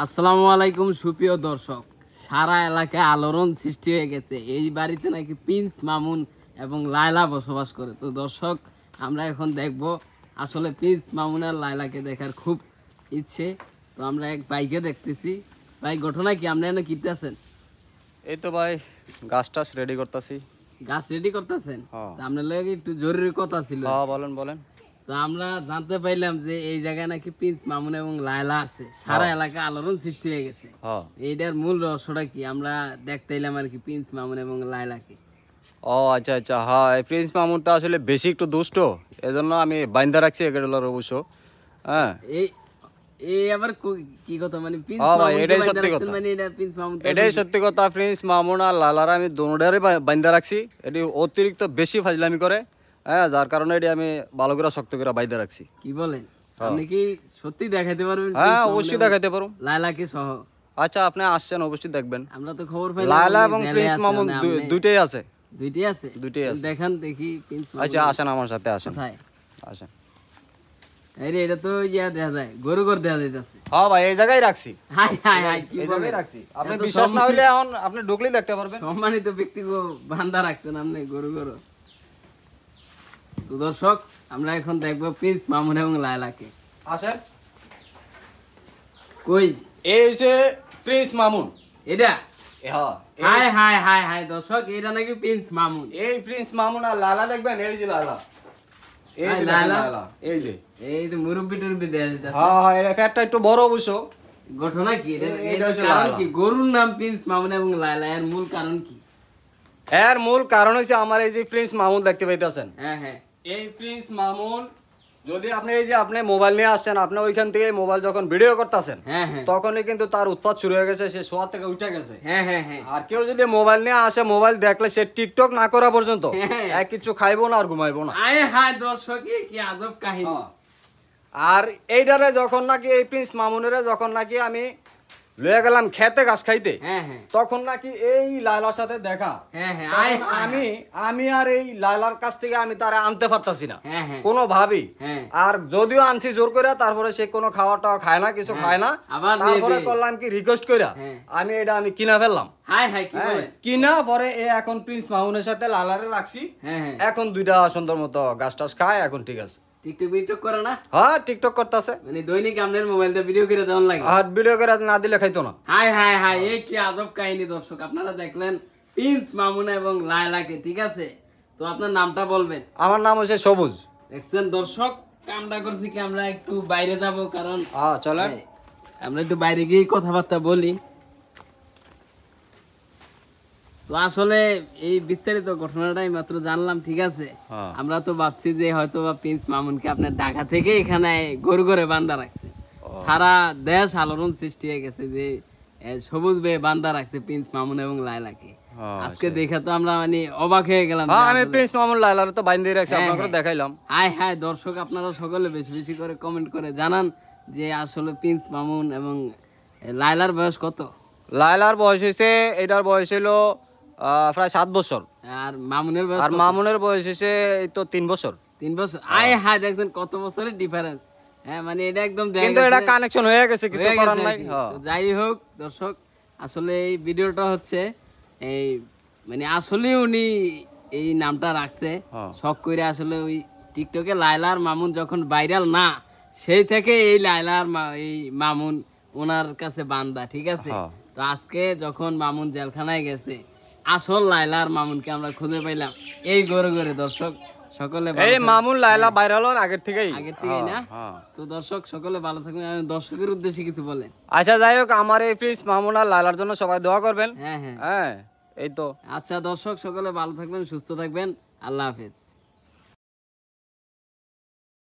আসসালামু আলাইকুম সুপ্রিয় দর্শক, সারা এলাকায় আলোড়ন সৃষ্টি হয়ে গেছে। এই বাড়িতে নাকি প্রিন্স মামুন এবং লায়লা বসবাস করে। তো দর্শক, আমরা এখন দেখব আসলে প্রিন্স মামুন আর লায়লাকে দেখার খুব ইচ্ছে। তো আমরা এক বাইকে দেখতেছি। ভাই, ঘটনা কি? আপনি এনে কিনতেছেন? এই তো ভাই গাছ টাছ রেডি করতেছি। গাছ রেডি করতেছেন? হ্যাঁ। আপনার লগে একটু জরুরি কথা ছিল। বলেন বলেন। তো আমরা জানতে পাইলাম যে এই জায়গায় নাকি প্রিন্স মামুন এবং লায়লা আছে। সারা এলাকা আলোড়ন সৃষ্টি হয়ে গেছে। এইটার মূল রহস্যটা কি? আমরা দেখতে এলাম আর কি প্রিন্স মামুন এবং লায়লাকে। ও আচ্ছা আচ্ছা, হ্যাঁ, এই প্রিন্স মামুনটা আসলে বেশি একটু দুষ্ট, এজন্য আমি বাইন্দা রাখছি এগুলোর অবশ্য। হ্যাঁ, এই এই আবার কি কথা? মানে প্রিন্স হ্যাঁ ভাই, মামুন এটাই সত্যি কথা। মানে এটা প্রিন্স মামুন এটাই সত্যি কথা। প্রিন্স মামুন আর লালার আমি দোনোটারে বাইন্দা রাখছি। এটি অতিরিক্ত বেশি ফাজলামি করে, হ্যাঁ, যার কারণে এটি আমি ভালো করে শক্ত করে বাইন্দা রাখছি। কি বলেন? আপনি কি সত্যি দেখাতে পারবেন? হ্যাঁ, অবশ্যই দেখাতে পারো। লায়লাকে সহ? আচ্ছা, আপনি আসছেন, অবশ্যই দেখবেন। আমরা তো খবর পাইলাম লায়লা এবং প্রিন্স মামুন দুইটাই আছে। দুইটাই আছে? দুইটাই আছে। দেখান দেখি প্রিন্স মামুন। আচ্ছা, আসেন আমার সাথে, আসেন কোথায়? আসেন। আরে এটা তো ইয়া দেখা যায়, গরু ঘর দেখা যাইতাছে। হ্যাঁ ভাই, এই জায়গায় রাখছি। হাই হাই হাই, কি এই বলেন? জায়গায় রাখছি। আপনি এত বিশ্বাস না হইলে এখন আপনি ঢুকলেই দেখতে পারবেন। সম্মানিত ব্যক্তি বান্ধা রাখছেন আপনি গরু গরু। তো দর্শক, আমরা এখন দেখবো প্রিন্স মামুন এবং লায়লাকে। আসেন। কই? এই যে প্রিন্স মামুন। এটা? হ্যাঁ, হাই হাই হাই হাই দর্শক, এটা নাকি প্রিন্স মামুন। এই প্রিন্স মামুন আর লালা দেখবেন। এই যে লালা, এই যে লালা? লালা, এই যে। এই তো মুরব্বি টুরব্বি দেখা যাইতাছে। হ্যাঁ হ্যাঁ, এর ফ্যাটটা একটু বড় অবশ্য। ঘটনা কি? এটা এটার হচ্ছে কারণ লায়লা। কি? গরুর নাম প্রিন্স মামুন এবং লায়লা, এর মূল কারণ কি? এর মূল কারণ হচ্ছে আমার এই যে প্রিন্স মামুন দেখতে পাইতেছেন। হ্যাঁ হ্যাঁ এই প্রিন্স মামুন, যদি আপনি এই যে আপনি মোবাইল নিয়ে আসছেন, আপনি ওইখান থেকে মোবাইল যখন ভিডিও করতেছেন, হ্যাঁ হ্যাঁ তখনই কিন্তু তার উৎপাত শুরু হয়ে গেছে, সে শোয়া থেকে উঠে গেছে। হ্যাঁ হ্যাঁ হ্যাঁ। আর কেউ যদি মোবাইল নিয়ে আসে, মোবাইল দেখলে সে টিকটক না করা পর্যন্ত হ্যাঁ। এক কিছু খাইবো না আর ঘুমাইবো না। আয় হায় দর্শক, কি আজব কাহিনী। হ্যাঁ। আর এইটারে যখন নাকি এই প্রিন্স মামুনের যখন নাকি আমি লয়ে গেলাম খেতে গাছ খাইতে, হ্যাঁ হ্যাঁ তখন নাকি এই লায়লার সাথে দেখা। হ্যাঁ হ্যাঁ। তখন আয় হায়। আমি আর এই লায়লার কাছ থেকে আমি তারা আনতে পারতাছি না হ্যাঁ হ্যাঁ কোনো ভাবি। হ্যাঁ। আর যদিও আনছি জোর করে, তারপরে সে কোনো খাওয়া টাওয়া খায় না, কিছু খায় না। আবার নিয়ে তারপরে দেয়। করলাম কি রিকোয়েস্ট কইরা হ্যাঁ। আমি কিনা ফেললাম। হায় হায়, কি হ্যাঁ, বলেন? কিনা পরে এখন প্রিন্স মামুনের সাথে লালারে রাখছি। হ্যাঁ হ্যাঁ। এখন দুইটা সুন্দর মতো গাছ টাছ খায়, এখন ঠিক আছে। টিকটক বিকটক করে না? হ্যাঁ, টিকটক করতেছে। মানে দৈনিক আপনার মোবাইল দিয়ে ভিডিও করে দেওয়ার লাগে? আর ভিডিও করে না দিলে খাইতো না। হায় হায় হায়, এই কি আজব কাহিনী। দর্শক, আপনারা দেখলেন প্রিন্স মামুন এবং লায়লাকে, ঠিক আছে? তো আপনার নামটা বলবেন। আমার নাম হচ্ছে সবুজ। দেখছেন দর্শক, কামটা করছি কি আমরা একটু বাইরে যাব, কারণ চলেন আমরা একটু বাইরে গিয়ে কথাবার্তা বলি। তো আসলে এই বিস্তারিত ঘটনাটাই মাত্র জানলাম, ঠিক আছে? হ্যাঁ। আমরা তো ভাবছি যে হয়তো বা প্রিন্স মামুনকে আপনার ঢাকা থেকে এখানে গরু করে বান্ধা রাখছে। সারা দেশ আলোড়ন সৃষ্টি হয়ে গেছে যে সবুজ বে বান্ধা রাখছে প্রিন্স মামুন এবং লায়লাকে। আজকে দেখে তো আমরা মানে অবাক হয়ে গেলাম। আমি প্রিন্স মামুন লায়লার তো বাইন্ধে রাখছি, হ্যাঁ, আপনাকে দেখাইলাম। হাই হাই দর্শক, আপনারা সকলে বেশি বেশি করে কমেন্ট করে জানান যে আসলে প্রিন্স মামুন এবং লায়লার বয়স কত? লায়লার বয়স হয়েছে, এটার বয়স হলো প্রায় 7 বছর। আর মামুনের বয়স আর কত? মামুনের বয়স হয়েছে এই তো 3 বছর। 3 বছর? আয় হায়, দেখছেন কত বছরের ডিফারেন্স। হ্যাঁ, মানে এটা একদম দেখা কিন্তু গেছে- এটা কানেকশন হয়ে গেছে, কিছু হয়ে করার গেছে নাই। আর কি। হ্যাঁ। তো যাই হোক দর্শক, আসলে এই ভিডিওটা হচ্ছে এই মানে আসলে উনি এই নামটা রাখছে হ্যাঁ। শখ করে। আসলে ওই টিকটকে লায়লার মামুন যখন ভাইরাল না, সেই থেকে এই লায়লার এই মামুন ওনার কাছে বান্দা, ঠিক আছে? হ্যাঁ। তো আজকে যখন মামুন জেলখানায় গেছে, আসল লায়লার মামুনকে আমরা খুঁজে পাইলাম এই গড়ে গড়ে। দর্শক সকলে ভালো এই থাকবেন। মামুন লায়লা ভাইরাল হওয়ার আগের থেকেই। আগের থেকেই না? হ্যাঁ। তো দর্শক সকলে ভালো থাকবেন। আমি দর্শকের উদ্দেশ্যে কিছু বলেন। আচ্ছা, যাই হোক, আমার এই প্রিন্স মামুন আর লায়লার জন্য সবাই দোয়া করবেন। হ্যাঁ হ্যাঁ। হ্যাঁ, এই তো। আচ্ছা দর্শক সকলে ভালো থাকবেন, সুস্থ থাকবেন। আল্লাহ হাফেজ।